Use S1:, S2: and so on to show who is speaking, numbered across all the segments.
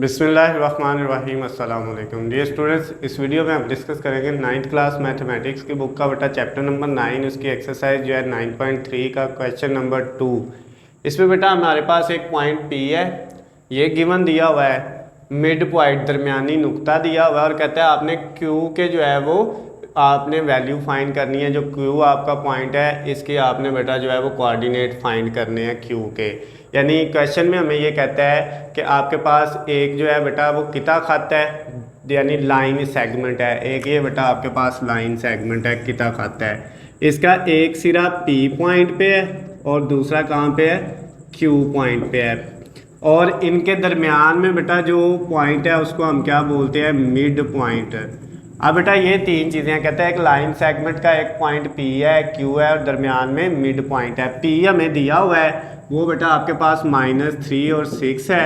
S1: बिस्मिल्लाहिर्रहमानिर्रहीम अस्सलाम वालेकुम डियर स्टूडेंट्स। इस वीडियो में हम डिस्कस करेंगे 9th क्लास मैथमेटिक्स की बुक का बेटा चैप्टर नंबर 9 उसकी एक्सरसाइज जो है 9.3 का क्वेश्चन नंबर 2। इसमें बेटा हमारे पास एक पॉइंट पी है, ये गिवन दिया हुआ है, मिड पॉइंट दरमियानी नुक्ता दिया हुआ है और कहता है आपने क्यू के जो है वो आपने वैल्यू फाइंड करनी है। जो क्यू आपका पॉइंट है इसके आपने बेटा जो है वो कोऑर्डिनेट फाइंड करने हैं क्यू के। यानी क्वेश्चन में हमें ये कहता है कि आपके पास एक जो है बेटा वो किता खाता है, यानी लाइन सेगमेंट है। एक ये बेटा आपके पास लाइन सेगमेंट है, किता खाता है। इसका एक सिरा पी पॉइंट पे है और दूसरा कहाँ पे है, क्यू पॉइंट पे है। और इनके दरमियान में बेटा जो पॉइंट है उसको हम क्या बोलते हैं, मिड पॉइंट। अब बेटा ये तीन चीज़ें कहते हैं, एक लाइन सेगमेंट का एक पॉइंट पी है, क्यू है और दरमियान में मिड पॉइंट है। पी हमें दिया हुआ है वो बेटा आपके पास -3 और 6 है।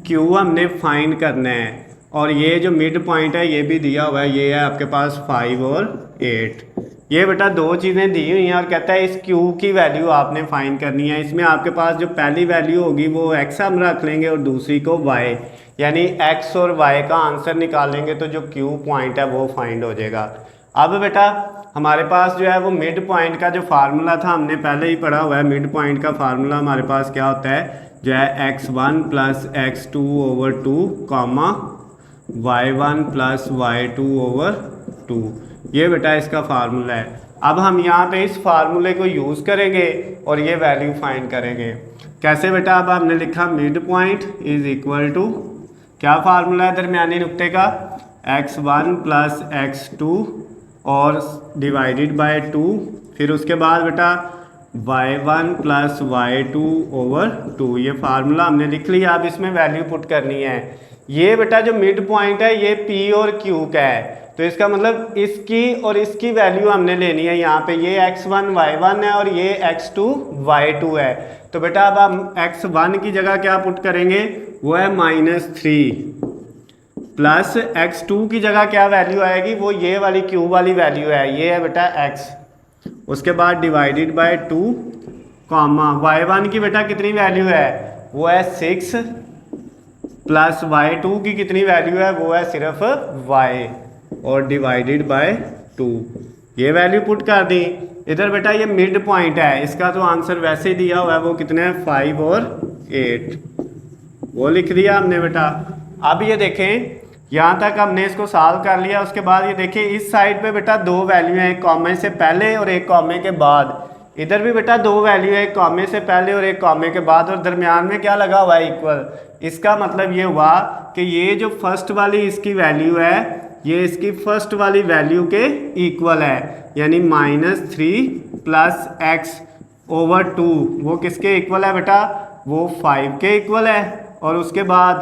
S1: क्यू हमने फाइंड करना है और ये जो मिड पॉइंट है ये भी दिया हुआ है, ये है आपके पास 5 और 8। ये बेटा दो चीज़ें दी हुई हैं और कहता है इस क्यू की वैल्यू आपने फाइंड करनी है। इसमें आपके पास जो पहली वैल्यू होगी वो x हम रख लेंगे और दूसरी को y, यानी x और y का आंसर निकालेंगे तो जो क्यू पॉइंट है वो फाइंड हो जाएगा। अब बेटा हमारे पास जो है वो मिड पॉइंट का जो फार्मूला था हमने पहले ही पढ़ा हुआ है। मिड पॉइंट का फार्मूला हमारे पास क्या होता है, जो है x1 + x2 / 2 comma y1 + y2 / 2। ये बेटा इसका फार्मूला है। अब हम यहाँ पे इस फार्मूले को यूज़ करेंगे और ये वैल्यू फाइंड करेंगे। कैसे बेटा, अब हमने लिखा mid point is equal to, क्या फार्मूला है दरमियानी नुक्ते का, x1 + x2 और डिवाइडेड बाय 2। फिर उसके बाद बेटा y1 + y2 / 2। ये फार्मूला हमने लिख लिया। अब इसमें वैल्यू पुट करनी है। ये बेटा जो मिड पॉइंट है ये p और q का है, तो इसका मतलब इसकी और इसकी वैल्यू हमने लेनी है। यहाँ पे ये x1 y1 है और ये x2 y2 है। तो बेटा अब हम x1 की जगह क्या पुट करेंगे, वो है -3 प्लस x2 की जगह क्या वैल्यू आएगी, वो ये वाली q वाली वैल्यू है, ये है बेटा x। उसके बाद डिवाइडेड बाय 2 कॉमा y1 की बेटा कितनी वैल्यू है, वो है 6 प्लस y2 की कितनी वैल्यू है, वो है सिर्फ y और डिवाइडेड बाय 2। ये वैल्यू पुट कर दी। इधर बेटा ये मिड पॉइंट है, इसका तो आंसर वैसे ही दिया हुआ है, वो कितने हैं 5 और 8, वो लिख दिया हमने बेटा। अब ये देखें यहाँ तक हमने इसको सॉल्व कर लिया। उसके बाद ये देखिए इस साइड पे बेटा दो वैल्यू हैं, एक कॉमे से पहले और एक कॉमे के बाद। इधर भी बेटा दो वैल्यू है, एक कॉमे से पहले और एक कॉमे के बाद, और दरमियान में क्या लगा हुआ है, इक्वल। इसका मतलब ये हुआ कि ये जो फर्स्ट वाली इसकी वैल्यू है ये इसकी फर्स्ट वाली वैल्यू के इक्वल है, यानी -3 + x/2 वो किसके इक्वल है बेटा, वो 5 के इक्वल है। और उसके बाद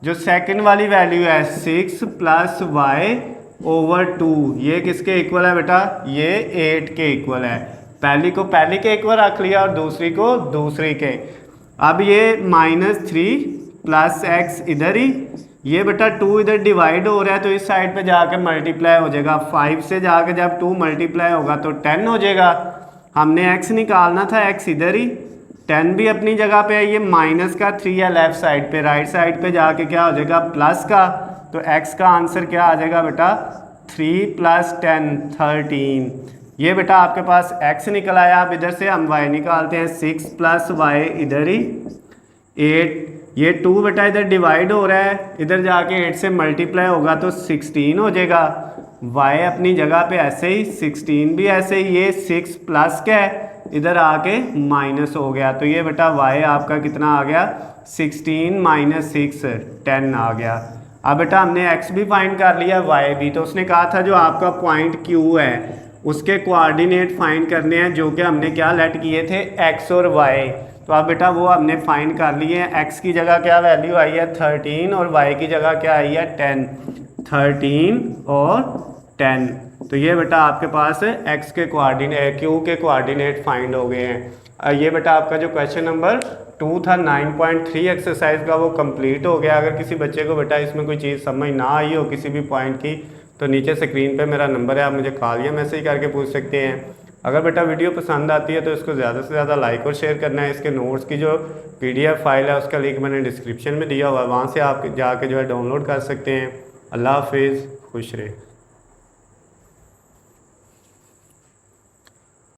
S1: जो सेकंड वाली वैल्यू है 6 + y/2 ये किसके इक्वल है बेटा, ये 8 के इक्वल है। पहली को पहले के इक्वल रख लिया और दूसरी को दूसरी के। अब ये -3 + x इधर ही, ये बेटा 2 इधर डिवाइड हो रहा है तो इस साइड पे जाकर मल्टीप्लाई हो जाएगा। 5 से जाकर जब 2 मल्टीप्लाई होगा तो 10 हो जाएगा। हमने x निकालना था, x इधर ही, 10 भी अपनी जगह पे है। ये -3 है लेफ्ट साइड पे, राइट साइड पे जाके क्या हो जाएगा प्लस का, तो x का आंसर क्या आ जाएगा बेटा 3 + 10 13। ये बेटा आपके पास x निकल आया। अब इधर से हम y निकालते हैं, 6 + y इधर ही 8, ये 2 बेटा इधर डिवाइड हो रहा है, इधर जाके 8 से मल्टीप्लाई होगा तो 16 हो जाएगा। y अपनी जगह पे ऐसे ही, 16 भी ऐसे ही, ये 6 प्लस का है इधर आके माइनस हो गया, तो ये बेटा y आपका कितना आ गया 16 - 6 10 आ गया। अब बेटा हमने x भी फाइंड कर लिया, y भी। तो उसने कहा था जो आपका पॉइंट q है उसके कोऑर्डिनेट फाइंड करने हैं, जो कि हमने क्या लेट किए थे x और y। तो अब बेटा वो हमने फाइंड कर लिए हैं। x की जगह क्या वैल्यू आई है 13 और y की जगह क्या आई है 10, 13 और 10। तो ये बेटा आपके पास x के कोऑर्डिनेट, q के कोऑर्डिनेट फाइंड हो गए हैं। ये बेटा आपका जो क्वेश्चन नंबर 2 था 9.3 एक्सरसाइज का वो कंप्लीट हो गया। अगर किसी बच्चे को बेटा इसमें कोई चीज़ समझ ना आई हो किसी भी पॉइंट की, तो नीचे स्क्रीन पे मेरा नंबर है, आप मुझे कॉल या मैसेज करके पूछ सकते हैं। अगर बेटा वीडियो पसंद आती है तो इसको ज़्यादा से ज़्यादा लाइक और शेयर करना है। इसके नोट्स की जो PDF फाइल है उसका लिंक मैंने डिस्क्रिप्शन में दिया हुआ है, वहाँ से आप जाके जो है डाउनलोड कर सकते हैं। अल्लाह हाफिज़, खुश रहे।